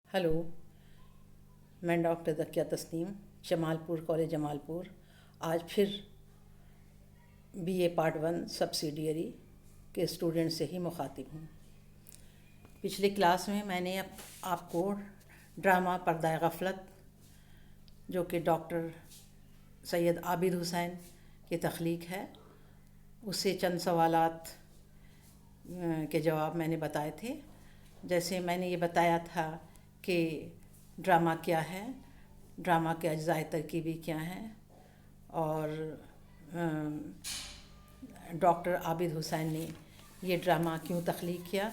Hello. मैं doctor Zakia Tasneem, Jamalpur college Jamalpur. आज फिर बीए पार्ट 1 सब्सिडियरी के स्टूडेंट से ही मुखातिब हूँ। पिछली क्लास में मैंने आपको ड्रामा पर्दा गफलत, जो कि डॉक्टर सैयद आबिद हुसैन की तख्लीक है, उससे चंद सवालात के जवाब मैंने बताए थे। जैसे मैंने ये बताया था कि ड्रामा क्या है, ड्रामा के अज्जाए तरकीबी क्या हैं, और डॉक्टर आबिद हुसैन ने ये ड्रामा क्यों तख्लीक किया,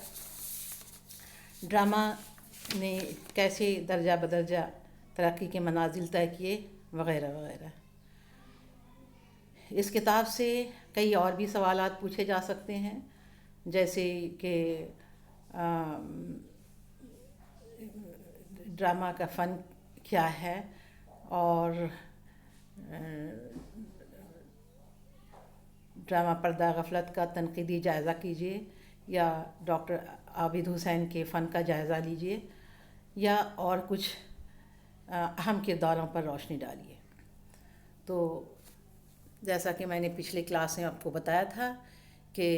ड्रामा ने कैसे दर्जा बदर्जा तरक्की के मनाजिल तय किए, वग़ैरह वग़ैरह। इस किताब से कई और भी सवालात पूछे जा सकते हैं, जैसे कि ड्रामा का फ़न क्या है, और ड्रामा पर्दा गफलत का तनक़ीदी जायज़ा कीजिए, या डॉक्टर आबिद हुसैन के फ़न का जायज़ा लीजिए, या और कुछ अहम किरदारों पर रोशनी डालिए। तो जैसा कि मैंने पिछली क्लास में आपको बताया था कि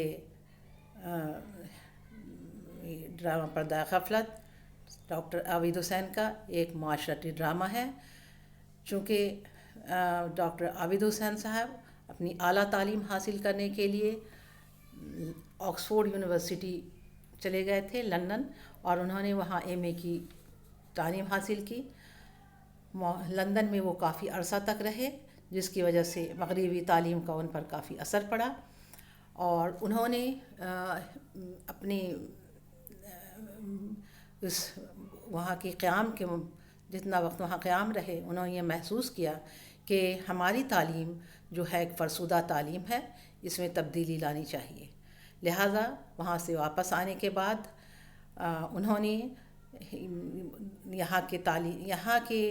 ड्रामा पर्दा गफलत डॉक्टर आबिद हुसैन का एक माशरती ड्रामा है। चूँकि डॉक्टर आबिद हुसैन साहब अपनी आला तालीम हासिल करने के लिए ऑक्सफोर्ड यूनिवर्सिटी चले गए थे, लंदन, और उन्होंने वहाँ एमए की तालीम हासिल की। लंदन में वो काफ़ी अरसा तक रहे, जिसकी वजह से मगरिबी तालीम का उन पर काफ़ी असर पड़ा, और उन्होंने अपनी इस वहाँ के क़याम के जितना वक्त वहाँ क़याम रहे, उन्होंने ये महसूस किया कि हमारी तालीम जो है एक फ़रसुदा तालीम है, इसमें तब्दीली लानी चाहिए। लिहाजा वहाँ से वापस आने के बाद उन्होंने यहाँ के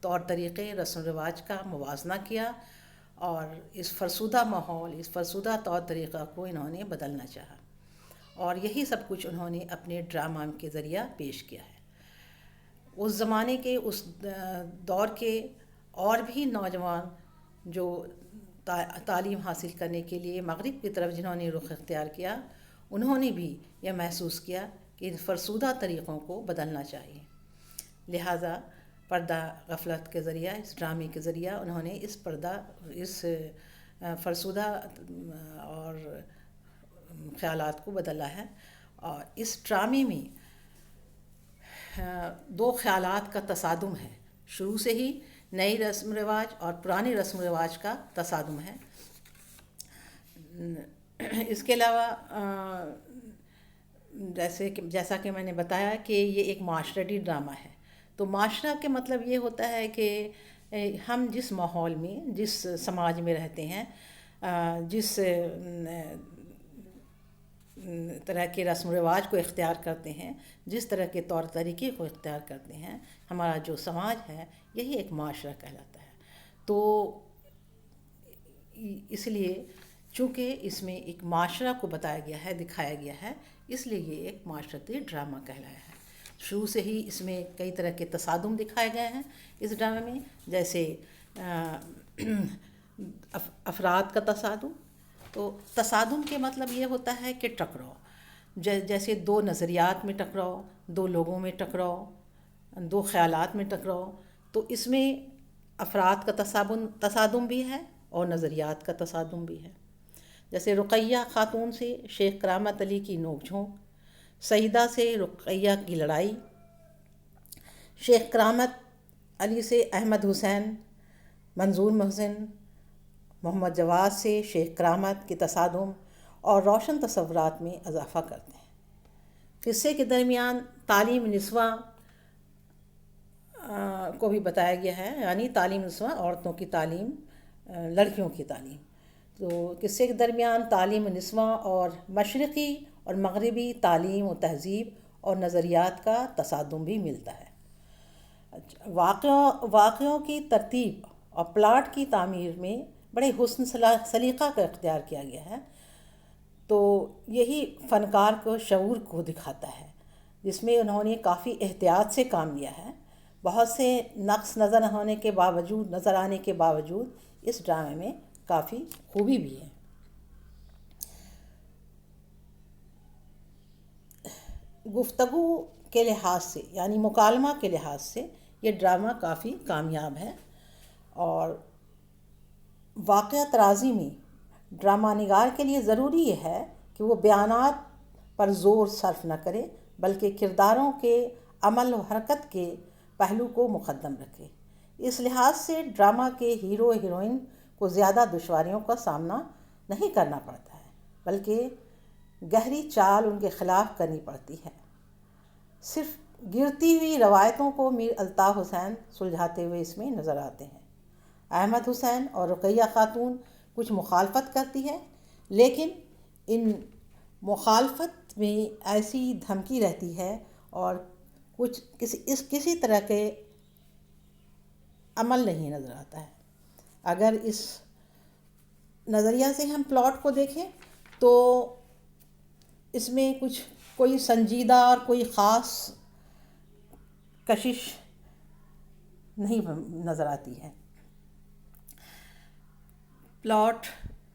तौर तरीक़े रस्म रिवाज का मुवाज़ना किया, और इस फ़रसुदा माहौल, इस फ़रसुदा तौर तरीक़ा को इन्होंने बदलना चाहा, और यही सब कुछ उन्होंने अपने ड्रामा के ज़रिया पेश किया है। उस ज़माने के, उस दौर के और भी नौजवान जो तालीम हासिल करने के लिए मगरिब की तरफ जिन्होंने रुख इख्तियार किया, उन्होंने भी यह महसूस किया कि इन फ़रसुदा तरीक़ों को बदलना चाहिए। लिहाजा पर्दा गफलत के ज़रिया, इस ड्रामे के ज़रिया उन्होंने इस फ़रसुदा और ख़यालात को बदला है। और इस ड्रामे में दो ख़यालात का तसादुम है। शुरू से ही नई रस्म रिवाज और पुरानी रस्म रिवाज का तसादुम है। इसके अलावा जैसा कि मैंने बताया कि ये एक माशरती ड्रामा है। तो माशरा के मतलब ये होता है कि हम जिस माहौल में, जिस समाज में रहते हैं, जिस तरह के रस्म रिवाज को इख्तियार करते हैं, जिस तरह के तौर तरीक़े को इख्तियार करते हैं, हमारा जो समाज है, यही एक माशरा कहलाता है। तो इसलिए चूँकि इसमें एक माशरा को बताया गया है, दिखाया गया है, इसलिए ये एक माशरती ड्रामा कहलाया है। शुरू से ही इसमें कई तरह के तसादुम दिखाए गए हैं इस ड्रामे में, जैसे अफराद का तसादुम। तो तसादुम के मतलब ये होता है कि टकराव, जैसे दो नज़रियात में टकराव, दो लोगों में टकराव, दो ख़यालात में टकराव। तो इसमें अफराद का तसादुम भी है और नज़रियात का तसादुम भी है। जैसे रुक़ैया ख़ातून से शेख करामत अली की नोक झोंक, सईदा से रुक़ैया की लड़ाई, शेख करामत अली से अहमद हुसैन, मंजूर मोहसिन, मोहम्मद जवाद से शेख करामत के तसादुम और रोशन तसव्वुरात में इजाफ़ा करते हैं। क़िस्से के दरमियान तालीम निस्वा को भी बताया गया है, यानी तालीम निस्वा, औरतों की तालीम, लड़कियों की तालीम। तो क़िस्से के दरमियान तालीम निस्वा और मशरक़ी और मगरिबी तालीम व तहज़ीब और नज़रियात का तसादुम भी मिलता है। वाक़ियों की तरतीब और प्लाट की तामीर में बड़े हुस्न सलीक़ा का इख्तियार किया गया है। तो यही फ़नकार को शऊर को दिखाता है। جس میں انہوں نے کافی احتیاط سے کام لیا ہے. بہت سے نقص نظر آنے کے باوجود اس ڈرامے میں کافی خوبی بھی ہے. گفتگو کے لحاظ سے یعنی مکالمہ کے لحاظ سے یہ ڈرامہ کافی کامیاب ہے، اور واقعہ ترازی میں ڈرامہ نگار کے لیے ضروری یہ ہے کہ وہ بیانات پر زور صرف نہ کرے بلکہ کرداروں کے عمل و حرکت کے پہلو کو مقدم رکھے. اس لحاظ سے ڈرامہ کے ہیرو ہیروئن کو زیادہ دشواریوں کا سامنا نہیں کرنا پڑتا ہے، بلکہ گہری چال ان کے خلاف کرنی پڑتی ہے. صرف گرتی ہوئی روایتوں کو میر الطاف حسین سلجھاتے ہوئے اس میں نظر آتے ہیں. احمد حسین اور رقیہ خاتون کچھ مخالفت کرتی ہے، لیکن ان مخالفت میں ایسی دھمکی رہتی ہے اور کسی طرح کے عمل نہیں نظر آتا ہے. اگر اس نظریہ سے ہم پلاٹ کو دیکھیں تو اس میں کوئی سنجیدہ اور کوئی خاص کشش نہیں نظر آتی ہے. پلاٹ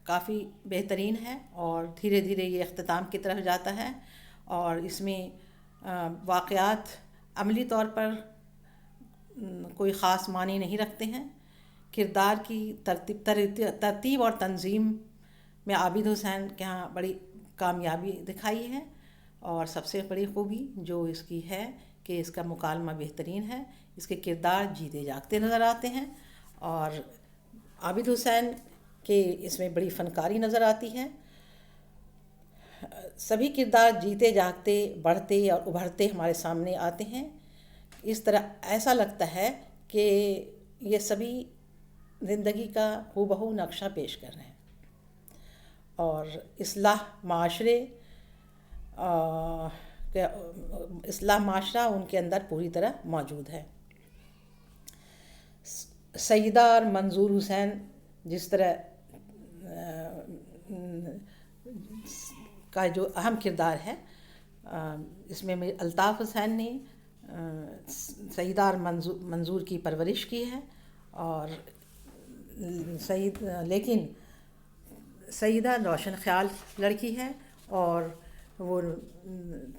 کافی بہترین ہے اور دھیرے دھیرے یہ اختتام کی طرف جاتا ہے، اور اس میں واقعات عملی طور پر کوئی خاص معنی نہیں رکھتے ہیں. کردار کی ترتیب اور تنظیم میں عابد حسین کے ہاں بڑی کامیابی دکھائی ہے، اور سب سے بڑی خوبی جو اس کی ہے کہ اس کا مکالمہ بہترین ہے. اس کے کردار جیتے جاگتے نظر آتے ہیں، اور عابد حسین کے اس میں بڑی فنکاری نظر آتی ہے. سبھی کردار جیتے جاگتے بڑھتے اور ابھرتے ہمارے سامنے آتے ہیں. اس طرح ایسا لگتا ہے کہ یہ سبھی زندگی کا ہو بہو نقشہ پیش کر رہے ہیں، اور اصلاح معاشرہ ان کے اندر پوری طرح موجود ہے. سیدہ اور منظور حسین جس طرح کا جو اہم کردار ہے، اس میں الطاف حسین نے سیدہ اور منظور کی پرورش کی ہے، اور لیکن سیدہ روشن خیال لڑکی ہے اور وہ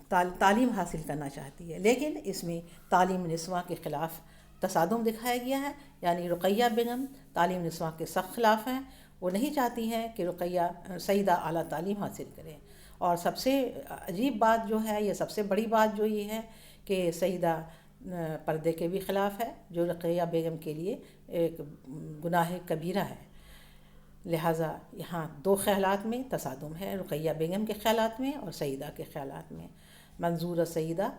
تعلیم حاصل کرنا چاہتی ہے، لیکن اس میں تعلیم نسواں کے خلاف تصادم دکھایا گیا ہے. یعنی رقیہ بیگم تعلیم نسواں کے سخت خلاف ہیں. وہ نہیں چاہتی ہیں کہ سیدہ اعلیٰ تعلیم حاصل کرے. اور سب سے عجیب بات جو ہے، یہ سب سے بڑی بات جو یہ ہے کہ سیدہ پردے کے بھی خلاف ہے، جو رقیہ بیگم کے لیے ایک گناہ کبیرہ ہے. لہٰذا یہاں دو خیالات میں تصادم ہے، رقیہ بیگم کے خیالات میں اور سیدہ کے خیالات میں. منظور اور سیدہ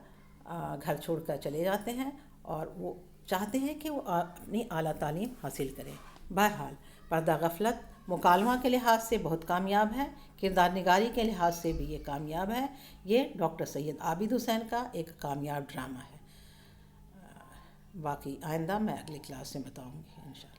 گھر چھوڑ کر چلے جاتے ہیں اور وہ چاہتے ہیں کہ وہ اپنی اعلیٰ تعلیم حاصل کریں. بہرحال پردہ غفلت مکالمہ کے لحاظ سے بہت کامیاب ہے، کردار نگاری کے لحاظ سے بھی یہ کامیاب ہے. یہ ڈاکٹر سید عابد حسین کا ایک کامیاب ڈرامہ ہے. باقی آئندہ میں اگلی کلاس میں بتاؤں گی انشاءاللہ.